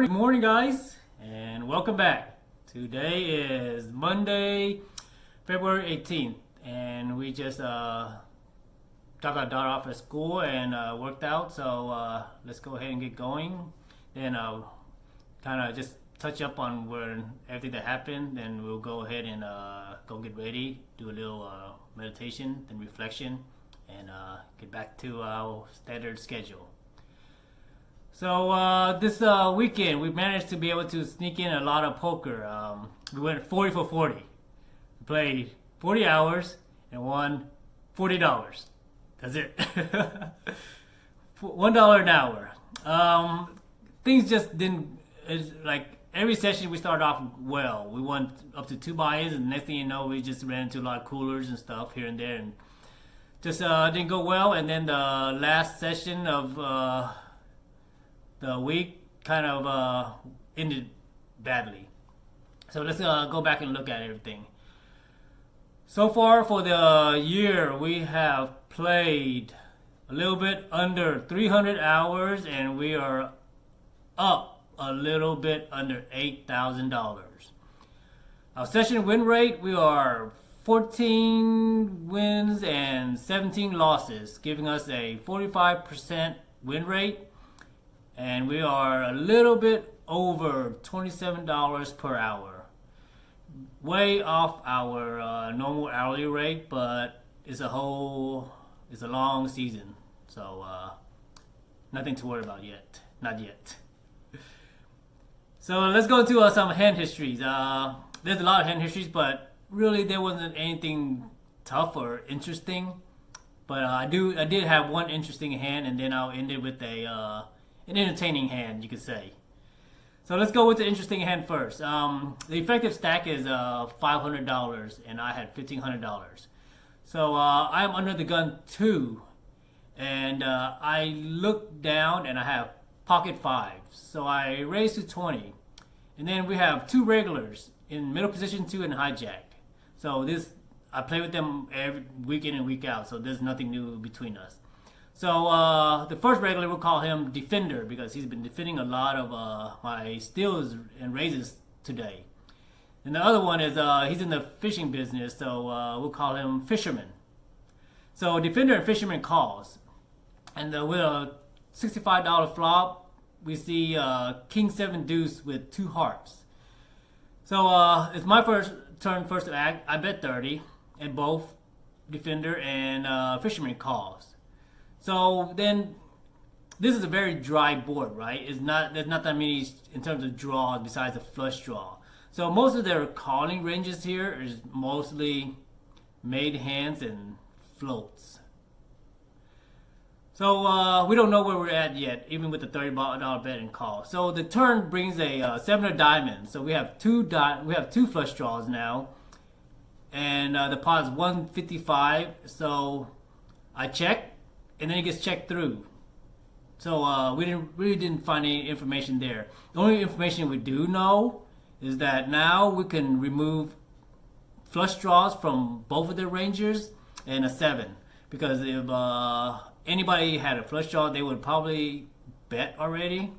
Morning guys, and welcome back. Today is Monday, February 18th, and we just dropped our daughter off at school and worked out, so let's go ahead and get going. Then I'll kind of just touch up on everything that happened, then we'll go ahead and go get ready, do a little meditation, then reflection, and get back to our standard schedule. So this weekend we managed to be able to sneak in a lot of poker. We went 40 for 40. We played 40 hours and won $40. That's it. $1 an hour. Things just didn't, like every session we started off well. We won up to 2 buy-ins, and the next thing you know we just ran into a lot of coolers and stuff here and there, and just didn't go well. And then the last session of the week kind of ended badly. So let's go back and look at everything. So far for the year, we have played a little bit under 300 hours, and we are up a little bit under $8,000. Our session win rate, we are 14 wins and 17 losses, giving us a 45% win rate. And we are a little bit over $27 per hour. Way off our normal hourly rate, but it's a long season. So nothing to worry about yet. Not yet. So let's go into some hand histories. There's a lot of hand histories, but really there wasn't anything tough or interesting. But I did have one interesting hand, and then I'll end it with an entertaining hand, you could say. So let's go with the interesting hand first. The effective stack is $500, and I had $1,500. So I'm under the gun 2, and I look down and I have pocket 5. So I raise to 20, and then we have 2 regulars in middle position 2 and hijack. So I play with them every week in and week out, so there's nothing new between us. So the first regular, we'll call him Defender, because he's been defending a lot of my steals and raises today. And the other one is he's in the fishing business, so we'll call him Fisherman. So Defender and Fisherman calls. And with a $65 flop, we see King 7 deuce with 2 hearts. So it's my turn first to act. I bet 30, and both Defender and Fisherman calls. So then, this is a very dry board, right? There's not that many in terms of draws besides the flush draw. So most of their calling ranges here is mostly made hands and floats. So we don't know where we're at yet, even with the $30 bet and call. So the turn brings a 7 of diamonds. So we have two flush draws now, and the pot is 155. So I check. And then it gets checked through. So we didn't find any information there. The only information we do know is that now we can remove flush draws from both of their rangers and a 7. Because if anybody had a flush draw, they would probably bet already.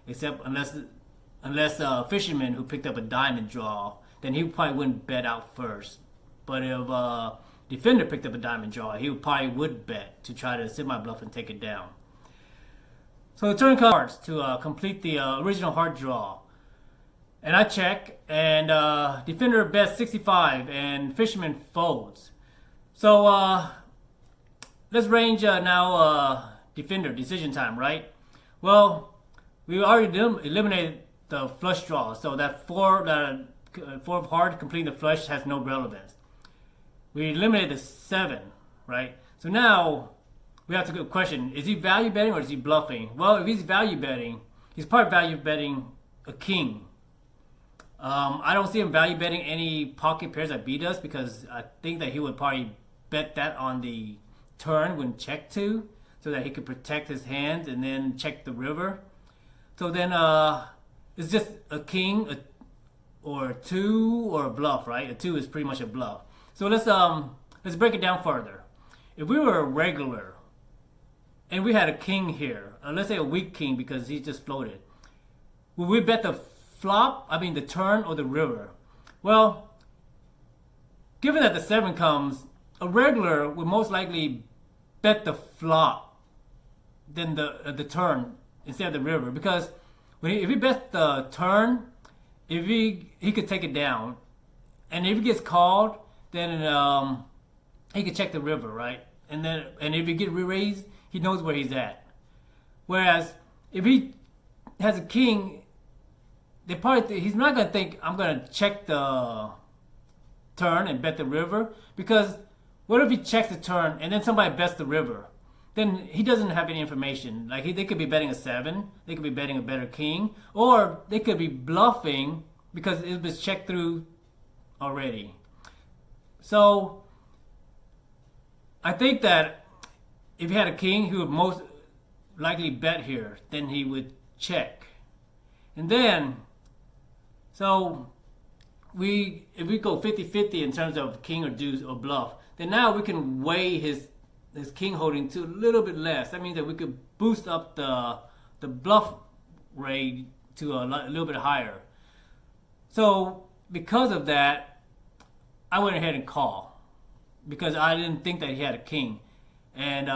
Except unless Fisherman, who picked up a diamond draw, then he probably wouldn't bet out first. But if Defender picked up a diamond draw, he probably would bet to try to sit my bluff and take it down. So the turn comes to complete the original heart draw. And I check, and Defender bets 65, and Fisherman folds. So let's range now Defender, decision time, right? Well, we already eliminated the flush draw, so that 4 of heart completing the flush has no relevance. We eliminated the 7, right? So now we have to question, is he value betting or is he bluffing? Well, if he's value betting, he's probably value betting a king. I don't see him value betting any pocket pairs that beat us, because I think that he would probably bet that on the turn when check 2, so that he could protect his hands and then check the river. So then it's just a king or a 2 or a bluff, right? A 2 is pretty much a bluff. So let's break it down further. If we were a regular and we had a king here, let's say a weak king because he just floated, will we bet the flop? I mean the turn or the river? Well, given that the 7 comes, a regular would most likely bet the flop than the turn instead of the river, because if he bets the turn, if he could take it down, and if he gets called, then he could check the river, right? And if he get re-raised, he knows where he's at. Whereas if he has a king, he's not gonna think I'm gonna check the turn and bet the river, because what if he checks the turn and then somebody bets the river? Then he doesn't have any information. Like they could be betting a 7, they could be betting a better king, or they could be bluffing because it was checked through already. So I think that if he had a king, he would most likely bet here. Then he would check, and then so if we go 50-50 in terms of king or deuce or bluff, then now we can weigh his king holding to a little bit less. That means that we could boost up the bluff rate to a little bit higher. So because of that, I went ahead and called, because I didn't think that he had a king. And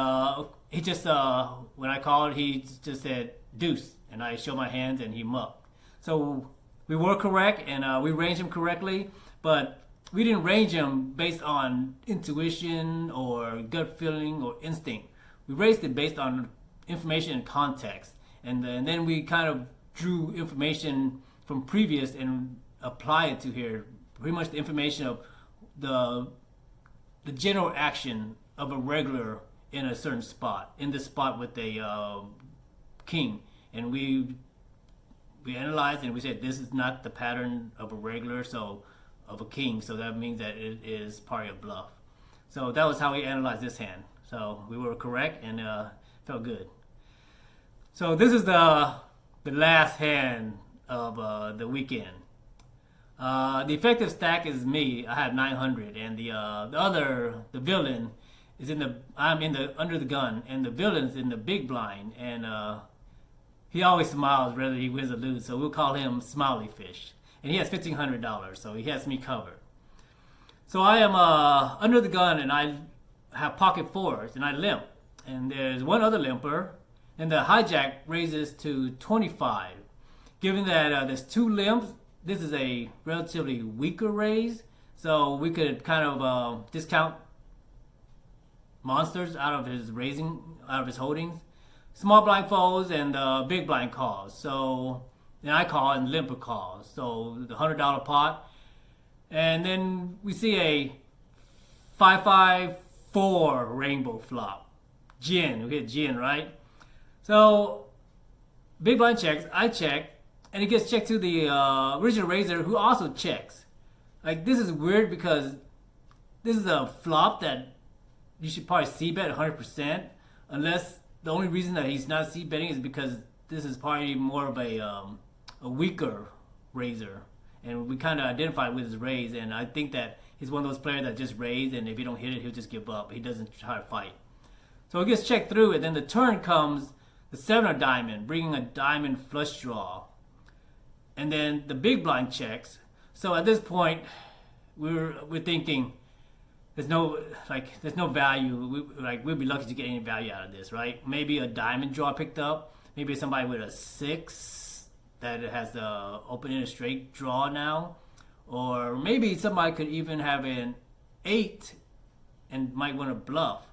he just, when I called, he just said deuce, and I showed my hands and he mucked. So we were correct, and we ranged him correctly, but we didn't range him based on intuition or gut feeling or instinct. We raised it based on information and context. And then we kind of drew information from previous and apply it to here. Pretty much the information of the general action of a regular in a certain spot, in this spot with a king. And we analyzed and we said this is not the pattern of a regular, so of a king, so that means that it is part of bluff. So that was how we analyzed this hand. So we were correct, and felt good. So this is the last hand of the weekend. The effective stack is me. I have 900, and the villain is I'm under the gun, and the villain's in the big blind, and he always smiles whether he wins or loses. So we'll call him Smiley Fish. And he has $1,500, so he has me covered. So I am under the gun, and I have pocket 4s, and I limp. And there's one other limper, and the hijack raises to 25. Given that there's 2 limps, this is a relatively weaker raise, so we could kind of discount monsters out of his holdings. Small blind folds and big blind calls. So then I call and limper calls. So the $100 pot. And then we see a 5-5-4 rainbow flop. Gin. We hit gin, right? So big blind checks. I check. And it gets checked to the original raiser, who also checks. Like, this is weird because this is a flop that you should probably c-bet 100%. Unless the only reason that he's not c-betting is because this is probably more of a weaker raiser, and we kind of identified with his raise, and I think that he's one of those players that just raised, and if he don't hit it, he'll just give up. He doesn't try to fight. So it gets checked through, and then the turn comes the 7 of diamond, bringing a diamond flush draw, and then the big blind checks. So at this point, we're thinking there's no value. We'll be lucky to get any value out of this, right? Maybe a diamond draw picked up, maybe somebody with a 6 that it has the open in a straight draw now, or maybe somebody could even have an 8 and might want to bluff.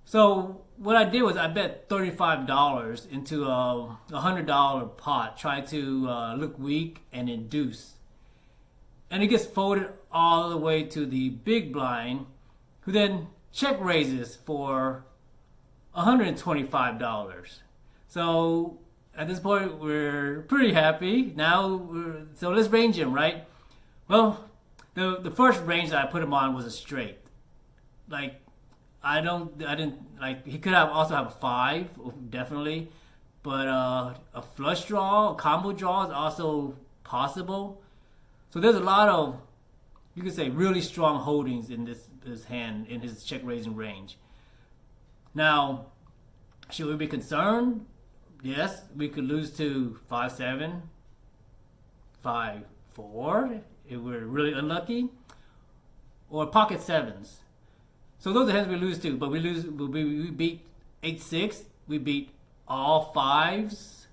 So what I did was I bet $35 into a $100 pot, try to look weak and induce, and it gets folded all the way to the big blind, who then check raises for $125. So at this point, we're pretty happy. So let's range him, right? Well, the first range that I put him on was a straight. Like, I didn't like. He could also have a 5, definitely, but a flush draw, a combo draw is also possible. So there's a lot of, you could say, really strong holdings in this hand in his check raising range. Now, should we be concerned? yes, we could lose to 5-7, 5-4 if we're really unlucky, or pocket sevens. So those are hands we lose to, but we beat 8-6, we beat all fives,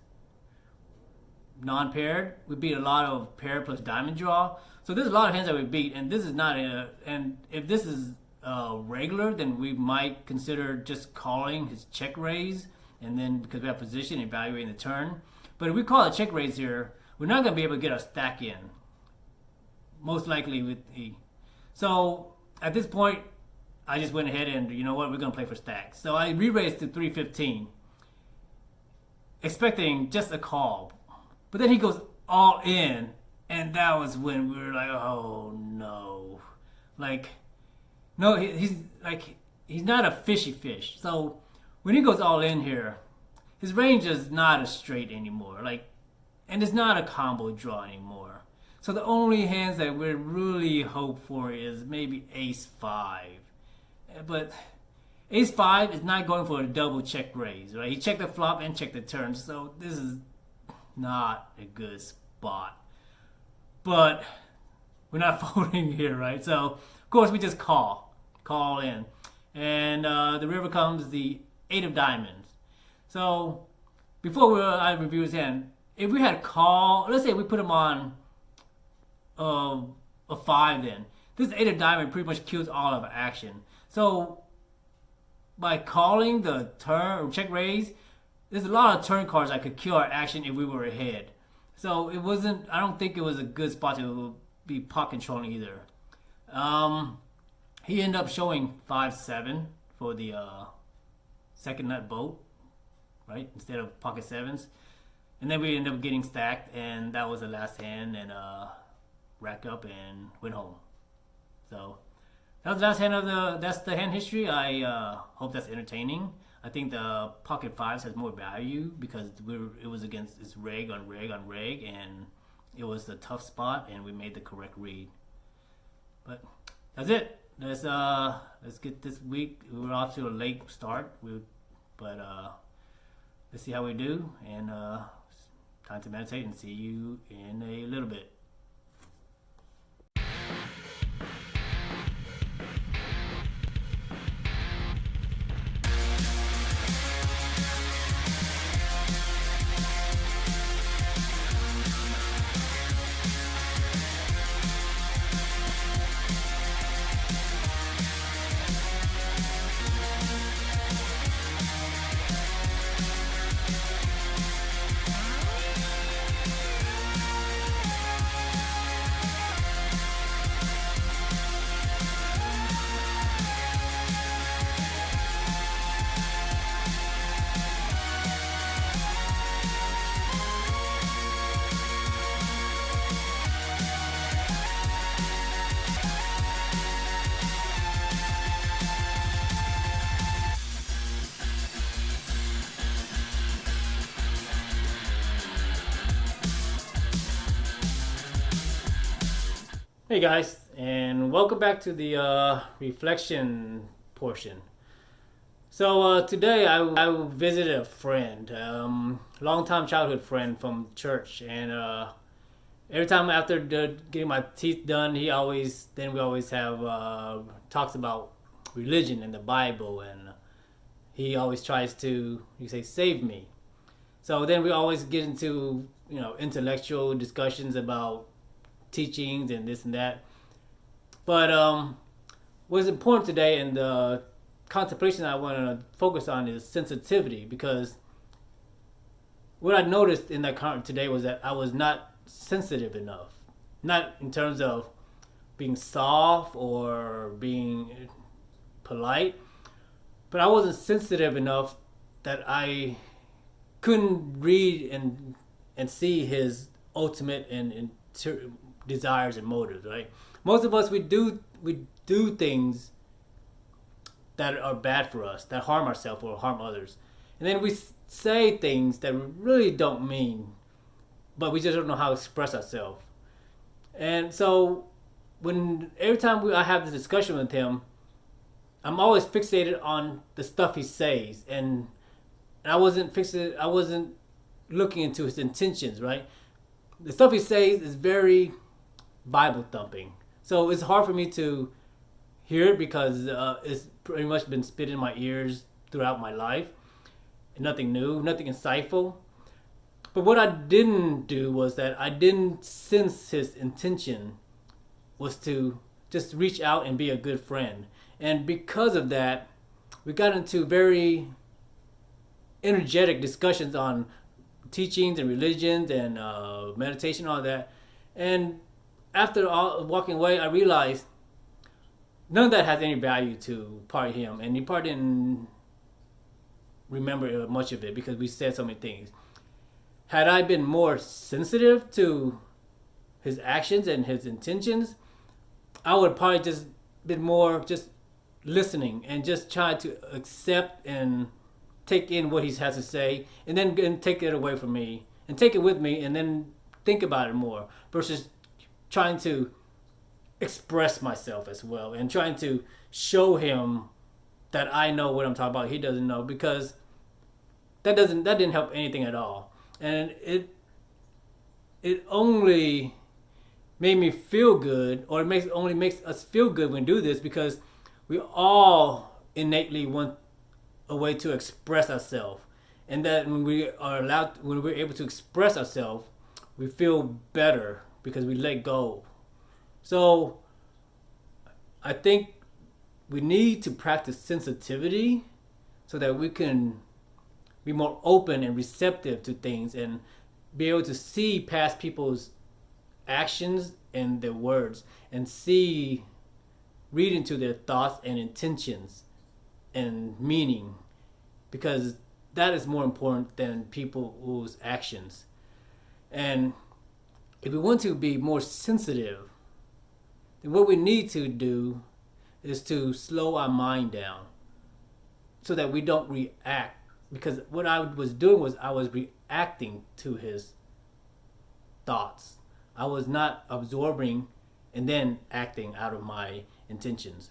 non-paired. We beat a lot of pair plus diamond draw. So there's a lot of hands that we beat, and this is not and if this is regular, then we might consider just calling his check raise, and then because we have position, evaluating the turn. But if we call a check raise here, we're not going to be able to get our stack in. Most likely with E. So at this point, I just went ahead and, you know what, we're going to play for stacks. So I re-raised to 315, expecting just a call. But then he goes all in, and that was when we were like, oh no. Like, no, he's not a fishy fish. So when he goes all in here, his range is not a straight anymore. And it's not a combo draw anymore. So the only hands that we really hope for is maybe ace-5. But ace-5 is not going for a double check raise, right? He checked the flop and checked the turn, so this is not a good spot. But we're not folding here, right? So of course we just call in, and the river comes the 8 of diamonds. So before I review his hand, if we had call, let's say we put him on a 5, then this 8 of diamond pretty much kills all of our action. So by calling the turn or check raise, there's a lot of turn cards that could kill our action if we were ahead. So it wasn't. I don't think it was a good spot to be pot controlling either. He ended up showing 5-7 for the second nut boat, right, instead of pocket sevens, and then we ended up getting stacked, and that was the last hand, and rack up and went home. So that was the last hand of that's the hand history. I hope that's entertaining. I think the pocket fives has more value because it was against it's reg on reg on reg, and it was a tough spot, and we made the correct read. But that's it. Let's get this week. We were off to a late start, but let's see how we do, and time to meditate, and see you in a little bit. Hey guys, and welcome back to the reflection portion. So today I visited a friend, longtime childhood friend from church, and every time after getting my teeth done, we always have talks about religion and the Bible, and he always tries to save me. So then we always get into intellectual discussions about teachings and this and that. But what's important today and the contemplation I want to focus on is sensitivity, because what I noticed in that content today was that I was not sensitive enough. Not in terms of being soft or being polite, but I wasn't sensitive enough that I couldn't read and see his ultimate and desires and motives, right? Most of us we do things that are bad for us, that harm ourselves or harm others, and then we say things that we really don't mean, but we just don't know how to express ourselves. And so every time I have this discussion with him, I'm always fixated on the stuff he says, and I wasn't looking into his intentions, right? The stuff he says is very Bible thumping. So it's hard for me to hear it because it's pretty much been spit in my ears throughout my life. Nothing new, nothing insightful. But what I didn't do was that I didn't sense his intention was to just reach out and be a good friend. And because of that, we got into very energetic discussions on teachings and religions and meditation, all that. And after walking away, I realized none of that has any value to part him, and he probably didn't remember much of it because we said so many things. Had I been more sensitive to his actions and his intentions, I would probably just been more just listening and just try to accept and take in what he has to say, and then take it away from me and take it with me, and then think about it more versus trying to express myself as well and trying to show him that I know what I'm talking about. He doesn't know, because that didn't help anything at all, and it only made me feel good, or only makes us feel good when we do this, because we all innately want a way to express ourselves, and that when we're able to express ourselves, we feel better because we let go. So I think we need to practice sensitivity so that we can be more open and receptive to things and be able to see past people's actions and their words, and read into their thoughts and intentions and meaning, because that is more important than people's actions. And if we want to be more sensitive, then what we need to do is to slow our mind down so that we don't react. Because what I was doing was I was reacting to his thoughts. I was not absorbing and then acting out of my intentions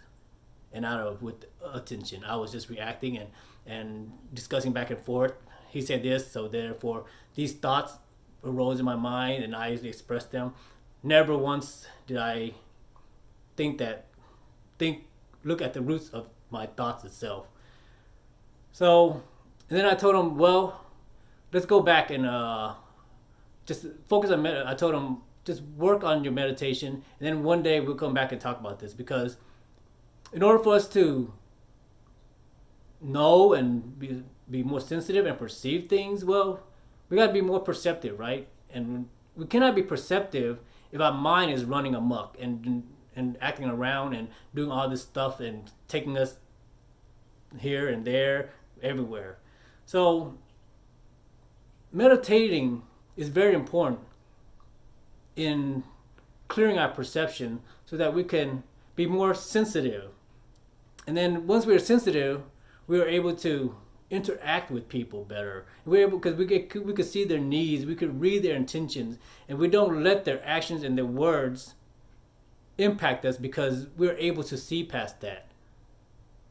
and out of with attention. I was just reacting and discussing back and forth. He said this, so therefore these thoughts arose in my mind and I expressed them. Never once did I look at the roots of my thoughts itself. So, and then I told him, well, let's go back and just focus on I told him, just work on your meditation, and then one day we'll come back and talk about this, because in order for us to know and be more sensitive and perceive things, well, we got to be more perceptive, right? And we cannot be perceptive if our mind is running amok and acting around and doing all this stuff and taking us here and there, everywhere. So meditating is very important in clearing our perception so that we can be more sensitive. And then once we're sensitive, we are able to interact with people better. We're able, because we could see their needs, we could read their intentions, and we don't let their actions and their words impact us because we're able to see past that,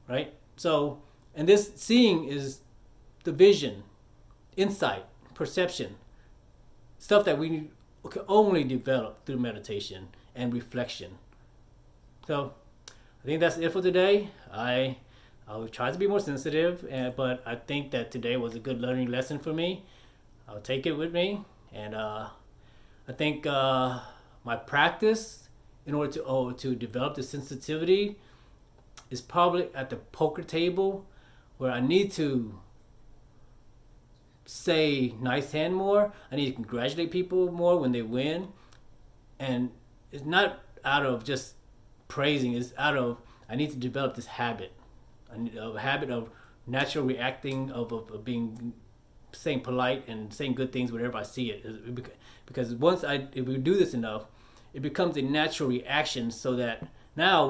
right? So, and this seeing is the vision, insight, perception, stuff that we can only develop through meditation and reflection. So I think that's it for today. I'll try to be more sensitive, but I think that today was a good learning lesson for me. I'll take it with me, and I think my practice in order to develop the sensitivity is probably at the poker table, where I need to say nice hand more. I need to congratulate people more when they win, and it's not out of just praising. It's out of, I need to develop this habit, a habit of natural reacting, of being, saying polite and saying good things whenever I see it. Because if we do this enough, it becomes a natural reaction, so that now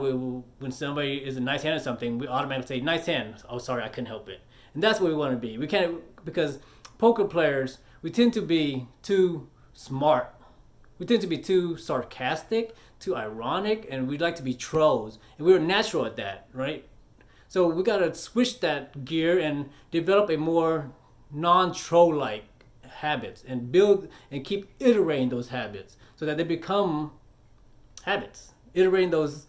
when somebody is a nice hand or something, we automatically say nice hand. Oh, sorry, I couldn't help it. And that's what we want to be. We can't, because poker players, we tend to be too smart. We tend to be too sarcastic, too ironic, and we like to be trolls. And we're natural at that, right? So we got to switch that gear and develop a more non-troll-like habits and build and keep iterating those habits so that they become habits, iterating those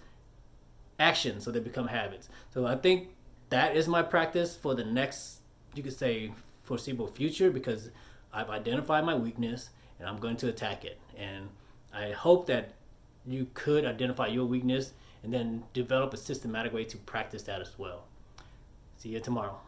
actions so they become habits. So I think that is my practice for the next, you could say, foreseeable future, because I've identified my weakness and I'm going to attack it. And I hope that you could identify your weakness and then develop a systematic way to practice that as well. See you tomorrow.